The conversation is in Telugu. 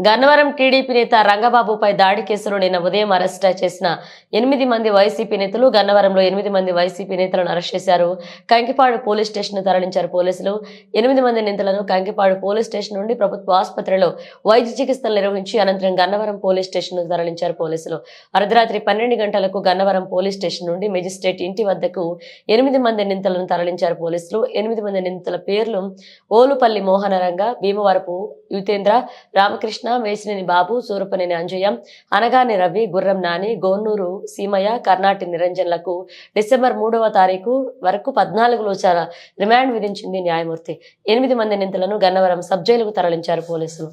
గన్నవరం టీడీపీ నేత రంగబాబుపై దాడి కేసులో నిన్న ఉదయం అరెస్ట్ చేసిన 8 మంది వైసీపీ నేతలు. గన్నవరంలో 8 మంది వైసీపీ నేతలను అరెస్ట్ చేశారు. కంకిపాడు పోలీస్ స్టేషన్ తరలించారు పోలీసులు. 8 మంది నేతలను కంకిపాడు పోలీస్ స్టేషన్ నుండి ప్రభుత్వ ఆసుపత్రిలో వైద్య చికిత్సలు నిర్వహించి అనంతరం గన్నవరం పోలీస్ స్టేషన్ తరలించారు పోలీసులు. అర్ధరాత్రి 12 గంటలకు గన్నవరం పోలీస్ స్టేషన్ నుండి మెజిస్ట్రేట్ ఇంటి వద్దకు 8 మంది నేతలను తరలించారు పోలీసులు. 8 మంది నేతల పేర్లు ఓలుపల్లి మోహనరంగ, భీమవరపు యుతేంద్ర, రామకృష్ణ, మేసినేని బాబు, సూరపనేని అంజయ్య, అనగాని రవి, గుర్రం నాని, గోన్నూరు సీమయ్య, కర్ణాటి నిరంజన్లకు డిసెంబర్ 3వ తారీఖు వరకు 14 రోజుల రిమాండ్ విధించింది న్యాయమూర్తి. 8 మంది నిందితులను గన్నవరం సబ్ జైలుకు తరలించారు పోలీసులు.